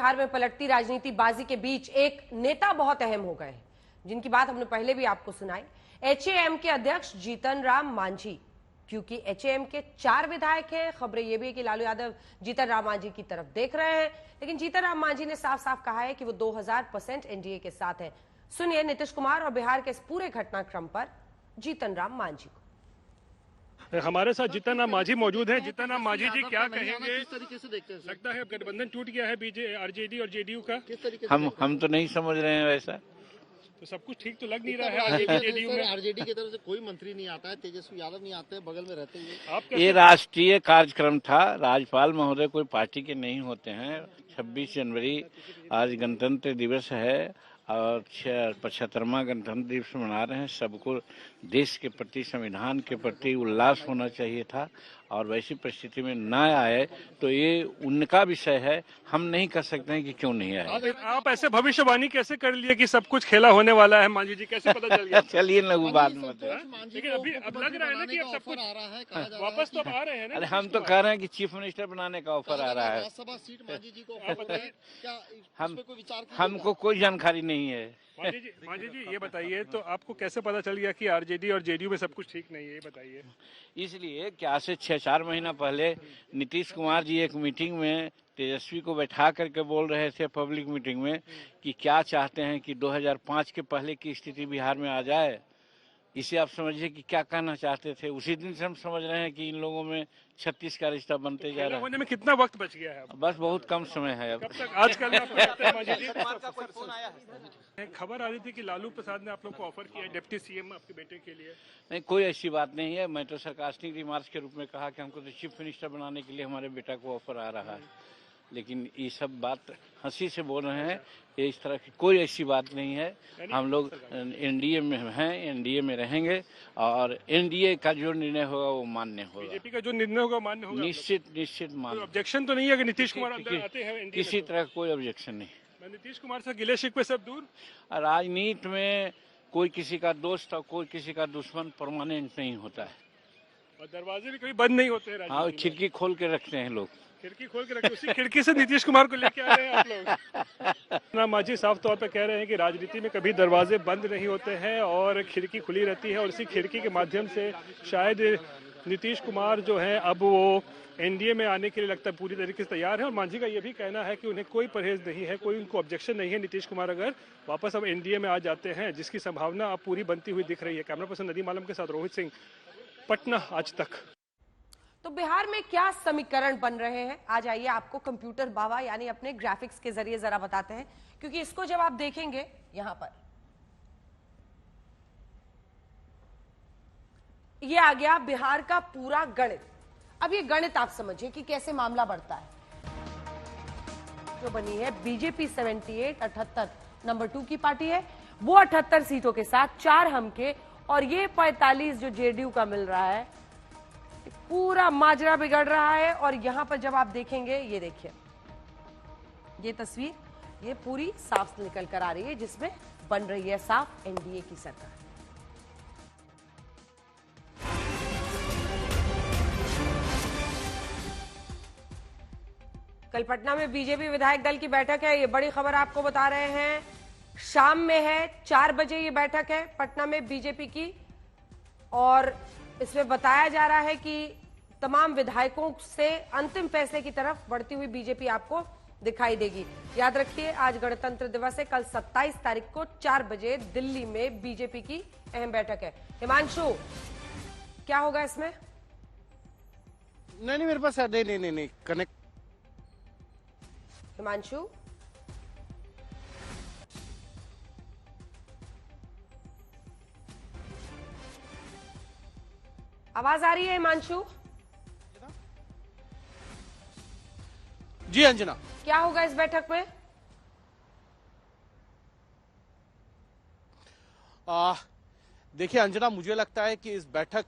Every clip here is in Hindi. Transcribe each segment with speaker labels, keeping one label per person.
Speaker 1: बिहार में पलटती राजनीति बाजी के बीच एक नेता बहुत अहम हो गए हैं, जिनकी बात हमने पहले भी आपको सुनाई। एचएएम के अध्यक्ष जीतन राम मांझी, क्योंकि एचएएम के 4 विधायक हैं। खबरें यह भी है कि लालू यादव जीतन राम मांझी की तरफ देख रहे हैं, लेकिन जीतन राम मांझी ने साफ साफ कहा है कि वो 2000% एनडीए के साथ है। सुनिए नीतीश कुमार और बिहार के इस पूरे घटनाक्रम पर जीतन राम मांझी को।
Speaker 2: हमारे साथ जीतन राम मांझी मौजूद हैं। जीतन राम मांझी जी, क्या कहेंगे?
Speaker 3: किस तरीके से देखते हैं?
Speaker 2: लगता है अब गठबंधन टूट गया है आरजेडी और जेडीयू का।
Speaker 3: किस तरीके
Speaker 4: से हम तो नहीं समझ रहे हैं वैसा।
Speaker 2: तो सब कुछ ठीक तो लग नहीं रहा है जेडीयू में।
Speaker 3: आरजेडी की तरफ से कोई मंत्री नहीं आता है, तेजस्वी यादव नहीं आते हैं बगल में रहते हुए।
Speaker 4: ये राष्ट्रीय कार्यक्रम था। राज्यपाल महोदय कोई पार्टी के नहीं होते हैं। 26 जनवरी आज गणतंत्र दिवस है और 75वां गणतंत्र दिवस मना रहे हैं। सबको देश के प्रति, संविधान के प्रति उल्लास होना चाहिए था और वैसी परिस्थिति में न आए तो ये उनका विषय है। हम नहीं कर सकते हैं कि क्यों नहीं आए।
Speaker 2: आप ऐसे भविष्यवाणी कैसे कर लिए कि सब कुछ खेला होने वाला है? मांझी जी, कैसे पता चल गया?
Speaker 4: चलिए लघु बाद में
Speaker 2: लेकिन अभी अब लग रहा है ना कि अब सब कुछ
Speaker 3: आ रहा है,
Speaker 2: वापस तो आ रहे हैं ना।
Speaker 4: अरे हम तो कह रहे हैं कि चीफ मिनिस्टर बनाने का ऑफर आ रहा है।
Speaker 3: राज्यसभा सीट मांझी जी को क्या कोई विचार?
Speaker 4: हमको कोई जानकारी नहीं है।
Speaker 2: मांझी जी ये बताइए, तो आपको कैसे पता चल गया कि आरजेडी और जेडीयू में सब कुछ ठीक नहीं है? ये बताइए।
Speaker 4: इसलिए कि आज से 6-4 महीना पहले नीतीश कुमार जी एक मीटिंग में तेजस्वी को बैठा करके बोल रहे थे, पब्लिक मीटिंग में, कि क्या चाहते हैं कि 2005 के पहले की स्थिति बिहार में आ जाए। इसे आप समझिए कि क्या कहना चाहते थे। उसी दिन से हम समझ रहे हैं कि इन लोगों में 36 का रिश्ता बनते जा रहा है।
Speaker 2: होने में कितना वक्त बच गया है?
Speaker 4: बस बहुत कम समय है अब।
Speaker 2: कब तक आजकल आपको लगता है मांझी जी? खबर आ रही थी कि लालू प्रसाद ने आप लोग को ऑफर किया है डिप्टी सीएम आपके बेटे के लिए।
Speaker 4: नहीं, कोई ऐसी बात नहीं है। मैं तो सरकास्टिक रिमार्क्स के रूप में कहा कि हमको तो चीफ मिनिस्टर बनाने के लिए हमारे बेटा को ऑफर आ रहा है, लेकिन ये सब बात हंसी से बोल रहे हैं। ये इस तरह की कोई ऐसी बात नहीं है। हम लोग एनडीए में हैं, एनडीए में रहेंगे और एनडीए का जो निर्णय होगा वो मान्य होगा।
Speaker 2: बीजेपी का जो निर्णय होगा मान्य होगा।
Speaker 4: निश्चित मान्य।
Speaker 2: ऑब्जेक्शन तो नहीं है कि नीतीश कुमार अंदर आते हैं?
Speaker 4: किसी तरह कोई ऑब्जेक्शन नहीं।
Speaker 2: नीतीश कुमार से गिले शिकवे सब दूर।
Speaker 4: राजनीति में कोई किसी का दोस्त और कोई किसी का दुश्मन परमानेंट नहीं होता है।
Speaker 2: और दरवाजे भी कभी बंद नहीं होते हैं।
Speaker 4: हाँ, खिड़की खोल के रखते हैं लोग।
Speaker 2: खिड़की खोल के रखते, उसी खिड़की से नीतीश कुमार को लेके आ रहे हैं आप लोग। ना मांझी साफ तौर पे कह रहे हैं कि राजनीति में कभी दरवाजे बंद नहीं होते हैं और खिड़की खुली रहती है, और इसी खिड़की के माध्यम से शायद नीतीश कुमार जो है अब वो एनडीए में आने के लिए लगता है पूरी तरीके से तैयार है। और मांझी का ये भी कहना है कि उन्हें कोई परहेज नहीं है, कोई उनको ऑब्जेक्शन नहीं है। नीतीश कुमार अगर वापस अब एनडीए में आ जाते हैं, जिसकी संभावना अब पूरी बनती हुई दिख रही है। कैमरा पर्सन नदीम आलम के साथ रोहित सिंह, पटना आज तक। तो बिहार में क्या समीकरण बन रहे हैं, आज आइए आपको कंप्यूटर बाबा यानी अपने ग्राफिक्स के जरिए जरा बताते हैं, क्योंकि इसको जब आप देखेंगे यहां पर ये आ गया बिहार का पूरा गणित। अब ये गणित आप समझिए कि कैसे मामला बढ़ता है। जो बनी है बीजेपी 78 नंबर 2 की पार्टी है, वो 78 सीटों के साथ 4 हम के, और ये 45 जो जेडीयू का मिल रहा है। पूरा माजरा बिगड़ रहा है। और यहां पर जब आप देखेंगे, ये देखिए ये तस्वीर, ये पूरी साफ निकल कर आ रही है, जिसमें बन रही है साफ एनडीए की सरकार। कल पटना में बीजेपी विधायक दल की बैठक है, ये बड़ी खबर आपको बता रहे हैं। शाम में है, 4 बजे ये बैठक है पटना में बीजेपी की, और इसमें बताया जा रहा है कि तमाम विधायकों से अंतिम फैसले की तरफ बढ़ती हुई बीजेपी आपको दिखाई देगी। याद रखिए आज गणतंत्र दिवस है, कल 27 तारीख को 4 बजे दिल्ली में बीजेपी की अहम बैठक है। हिमांशु, क्या होगा इसमें?
Speaker 3: नहीं मेरे पास नहीं कनेक्ट।
Speaker 1: हिमांशु, आवाज आ रही है? हिमांशु
Speaker 3: जी। अंजना,
Speaker 1: क्या होगा इस बैठक में?
Speaker 3: देखिए अंजना, मुझे लगता है कि इस बैठक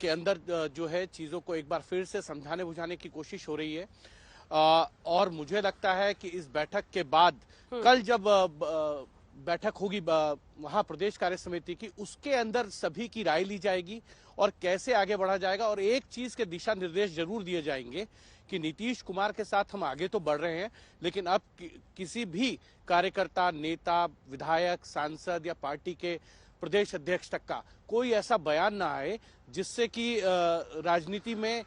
Speaker 3: के अंदर जो है चीजों को एक बार फिर से समझाने बुझाने की कोशिश हो रही है। और मुझे लगता है कि इस बैठक के बाद कल जब बैठक होगी वहां प्रदेश कार्य समिति की, उसके अंदर सभी की राय ली जाएगी और कैसे आगे बढ़ा जाएगा। और एक चीज के दिशा निर्देश जरूर दिए जाएंगे कि नीतीश कुमार के साथ हम आगे तो बढ़ रहे हैं, लेकिन अब किसी भी कार्यकर्ता, नेता, विधायक, सांसद या पार्टी के प्रदेश अध्यक्ष तक का कोई ऐसा बयान ना आए जिससे कि राजनीति में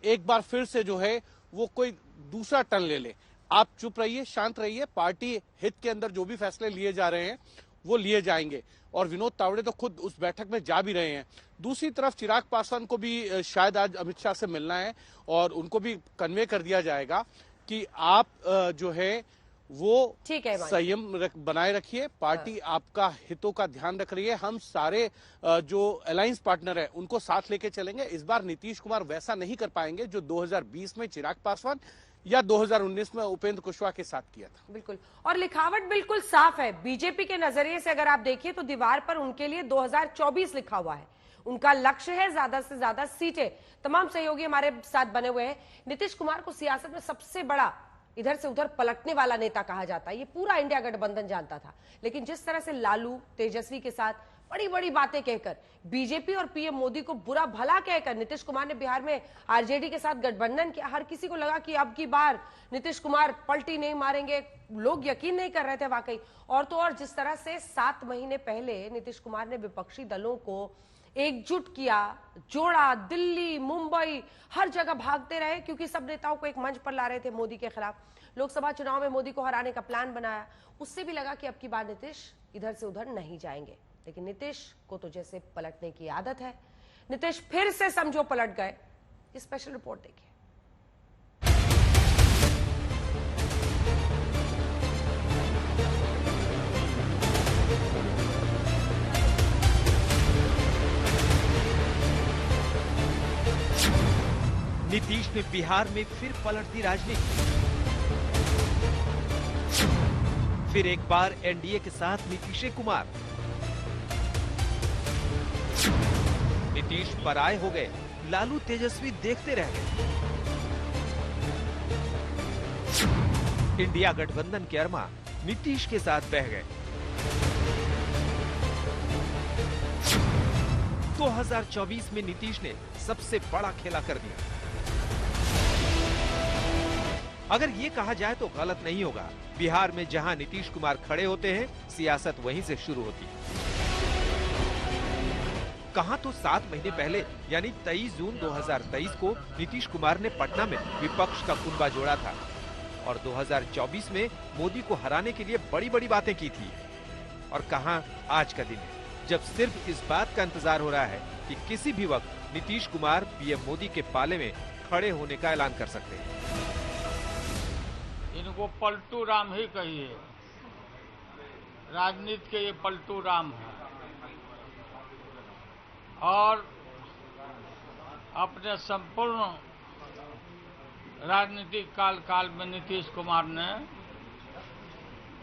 Speaker 3: एक बार फिर से जो है वो कोई दूसरा टर्न ले ले। आप चुप रहिए, शांत रहिए। पार्टी हित के अंदर जो भी फैसले लिए जा रहे हैं वो लिए जाएंगे, और विनोद तावड़े तो खुद उस बैठक में जा भी रहे हैं। दूसरी तरफ चिराग पासवान को भी शायद आज अमित शाह से मिलना है और उनको भी कन्वे कर दिया जाएगा कि आप जो है वो संयम बनाए रखिए, पार्टी आपका हितों का ध्यान रख रही है, हम सारे जो अलायंस पार्टनर है उनको साथ लेके चलेंगे। इस बार नीतीश कुमार वैसा नहीं कर पाएंगे जो 2020 में चिराग पासवान या 2019 में उपेंद्र कुशवाहा के साथ किया था।
Speaker 1: बिल्कुल, और लिखावट बिल्कुल साफ है। बीजेपी के नजरिए से अगर आप देखिए तो दीवार पर उनके लिए 2024 लिखा हुआ है। उनका लक्ष्य है ज्यादा से ज्यादा सीटें। तमाम सहयोगी हमारे साथ बने हुए हैं। नीतीश कुमार को सियासत में सबसे बड़ा इधर से उधर पलटने वाला नेता कहा जाता है, ये पूरा इंडिया गठबंधन जानता था। लेकिन जिस तरह से लालू, तेजस्वी के साथ बड़ी बड़ी बातें कहकर, बीजेपी और पीएम मोदी को बुरा भला कहकर नीतीश कुमार ने बिहार में आरजेडी के साथ गठबंधन किया। हर किसी को लगा कि अब की बार नीतीश कुमार पलटी नहीं मारेंगे। लोग यकीन नहीं कर रहे थे वाकई। और तो और जिस तरह से 7 महीने पहले नीतीश कुमार ने विपक्षी दलों को एकजुट किया, जोड़ा, दिल्ली, मुंबई, हर जगह भागते रहे क्योंकि सब नेताओं को एक मंच पर ला रहे थे मोदी के खिलाफ। लोकसभा चुनाव में मोदी को हराने का प्लान बनाया। उससे भी लगा कि अब की बार नीतीश इधर से उधर नहीं जाएंगे। लेकिन नीतीश को तो जैसे पलटने की आदत है। नीतीश फिर से समझो पलट गए। स्पेशल रिपोर्ट देखिए।
Speaker 5: नीतीश ने बिहार में फिर पलट दी राजनीति। फिर एक बार एनडीए के साथ नीतीश कुमार। नीतीश पराए हो गए, लालू तेजस्वी देखते रह गए। इंडिया गठबंधन के अरमा नीतीश के साथ बह गए। 2024 में नीतीश ने सबसे बड़ा खेला कर दिया। अगर ये कहा जाए तो गलत नहीं होगा, बिहार में जहां नीतीश कुमार खड़े होते हैं, सियासत वहीं से शुरू होती है। कहां तो 7 महीने पहले यानी 23 जून 2023 को नीतीश कुमार ने पटना में विपक्ष का कुनबा जोड़ा था और 2024 में मोदी को हराने के लिए बड़ी बड़ी बातें की थी। और कहां आज का दिन है जब सिर्फ इस बात का इंतजार हो रहा है कि किसी भी वक्त नीतीश कुमार पीएम मोदी के पाले में खड़े होने का ऐलान कर सकते हैं।
Speaker 6: इनको पलटू राम ही कहिए, राजनीति के ये पलटू राम है। और अपने संपूर्ण राजनीतिक काल में नीतीश कुमार ने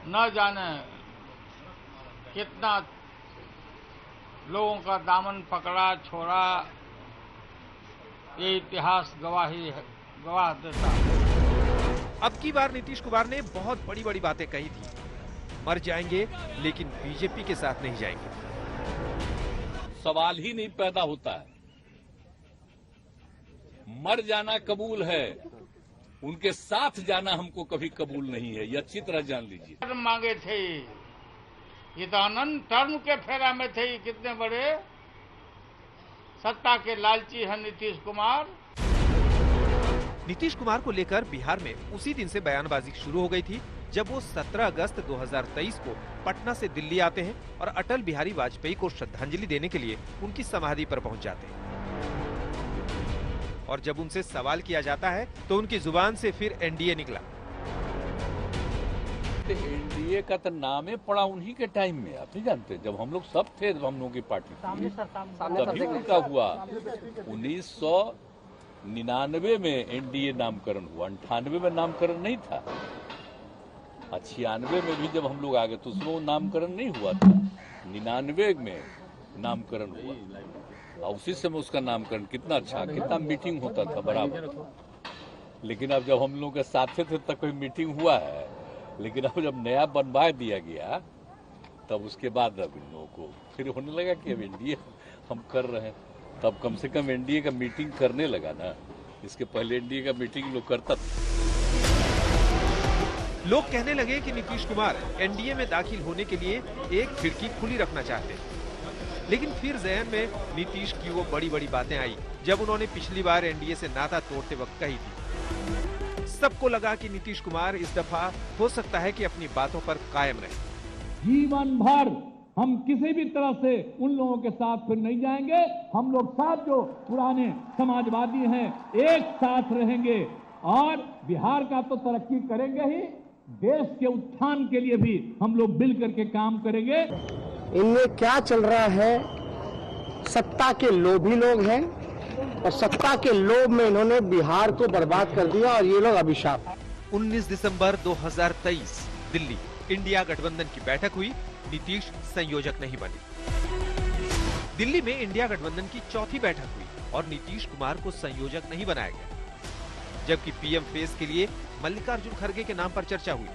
Speaker 6: न जाने कितना लोगों का दामन पकड़ा, छोड़ा, ये इतिहास गवाह देता है।
Speaker 5: अब की बार नीतीश कुमार ने बहुत बड़ी बड़ी बातें कही थी। मर जाएंगे लेकिन बीजेपी के साथ नहीं जाएंगे।
Speaker 7: सवाल ही नहीं पैदा होता है। मर जाना कबूल है, उनके साथ जाना हमको कभी कबूल नहीं है, ये अच्छी तरह जान लीजिए।
Speaker 6: टर्म मांगे थे, ये तो अनंत टर्म के फेरा में थे। कितने बड़े सत्ता के लालची हैं नीतीश कुमार।
Speaker 5: नीतीश कुमार को लेकर बिहार में उसी दिन से बयानबाजी शुरू हो गई थी जब वो 17 अगस्त 2023 को पटना से दिल्ली आते हैं और अटल बिहारी वाजपेयी को श्रद्धांजलि देने के लिए उनकी समाधि पर पहुंच जाते हैं। और जब उनसे सवाल किया जाता है तो उनकी जुबान से फिर एनडीए निकला।
Speaker 7: एनडीए का तो नाम ही पड़ा उन्हीं के टाइम में, आप नहीं जानते, जब हम लोग सब थे, हम लोगों की पार्टी तभी उनका हुआ। 1999 में एनडीए नामकरण हुआ, 98 में नामकरण नहीं था। 96 में भी जब हम लोग आ गए तो उसमें नामकरण नहीं हुआ था। 99 में नामकरण हुआ और उसी समय उसका नामकरण कितना अच्छा, कितना मीटिंग होता था बराबर। लेकिन अब जब हम लोग के साथ थे तब कोई मीटिंग हुआ है, लेकिन अब जब नया बनवा दिया गया तब उसके बाद अब इन लोगों को फिर होने लगा कि अब एनडीए हम कर रहे हैं, तब कम से कम एनडीए का मीटिंग करने लगा ना। इसके पहले एनडीए का मीटिंग लोग करता था।
Speaker 5: लोग कहने लगे कि नीतीश कुमार एनडीए में दाखिल होने के लिए एक खिड़की खुली रखना चाहते हैं। लेकिन फिर ज़हन में नीतीश की वो बड़ी बड़ी बातें आई जब उन्होंने पिछली बार एनडीए से नाता तोड़ते वक्त कही थी। सबको लगा कि नीतीश कुमार इस दफा हो सकता है कि अपनी बातों पर कायम रहे।
Speaker 8: जीवन भर हम किसी भी तरह से उन लोगों के साथ फिर नहीं जाएंगे। हम लोग साथ जो पुराने समाजवादी हैं एक साथ रहेंगे और बिहार का तो तरक्की करेंगे ही, देश के उत्थान के लिए भी हम लोग मिल करके काम करेंगे।
Speaker 9: इनमें क्या चल रहा है, सत्ता के लोभी लोग हैं और सत्ता के लोभ में इन्होंने बिहार को बर्बाद कर दिया और ये लोग अभिशाप।
Speaker 5: 19 दिसंबर 2023 दिल्ली इंडिया गठबंधन की बैठक हुई। नीतीश संयोजक नहीं बने। दिल्ली में इंडिया गठबंधन की चौथी बैठक हुई और नीतीश कुमार को संयोजक नहीं बनाया गया, जबकि पीएम फेस के लिए मल्लिकार्जुन खड़गे के नाम पर चर्चा हुई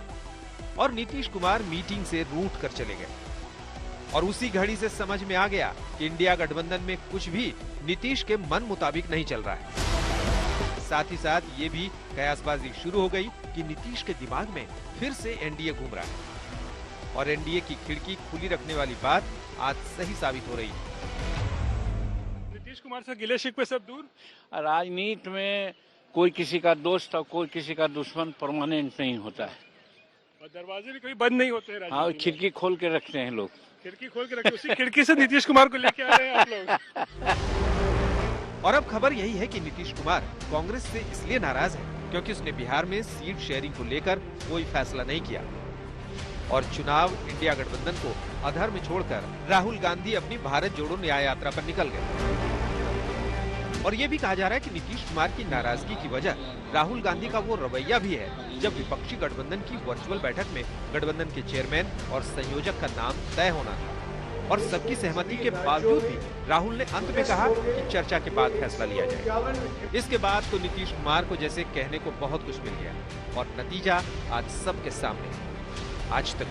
Speaker 5: और नीतीश कुमार मीटिंग से रूठ कर चले गए। और उसी घड़ी से समझ में आ गया कि इंडिया गठबंधन में कुछ भी नीतीश के मन मुताबिक नहीं चल रहा है। साथ ही साथ ये भी कयासबाजी शुरू हो गई कि नीतीश के दिमाग में फिर से एनडीए घूम रहा है और एनडीए की खिड़की खुली रखने वाली बात आज सही साबित हो रही है।
Speaker 2: नीतीश कुमार से गिले शिकवे सब दूर।
Speaker 4: राजनीति में कोई किसी का दोस्त और कोई किसी का दुश्मन परमानेंट नहीं होता है
Speaker 2: और दरवाजे भी कभी बंद नहीं होते हैं।
Speaker 4: हाँ, खिड़की खोल के रखते हैं लोग।
Speaker 2: खिड़की खोल के रखते, उसी खिड़की से नीतीश कुमार को लेके आ रहे हैं आप लोग।
Speaker 5: और अब खबर यही है कि नीतीश कुमार कांग्रेस से इसलिए नाराज है क्योंकि उसने बिहार में सीट शेयरिंग को लेकर कोई फैसला नहीं किया और चुनाव इंडिया गठबंधन को अधर में छोड़कर राहुल गांधी अपनी भारत जोड़ो न्याय यात्रा पर निकल गए। और ये भी कहा जा रहा है कि नीतीश कुमार की नाराजगी की वजह राहुल गांधी का वो रवैया भी है जब विपक्षी गठबंधन की वर्चुअल बैठक में गठबंधन के चेयरमैन और संयोजक का नाम तय होना था और सबकी सहमति के बावजूद भी राहुल ने अंत में कहा कि चर्चा के बाद फैसला लिया जाए। इसके बाद तो नीतीश कुमार को जैसे कहने को बहुत कुछ मिल गया और नतीजा आज सबके सामने। आज तक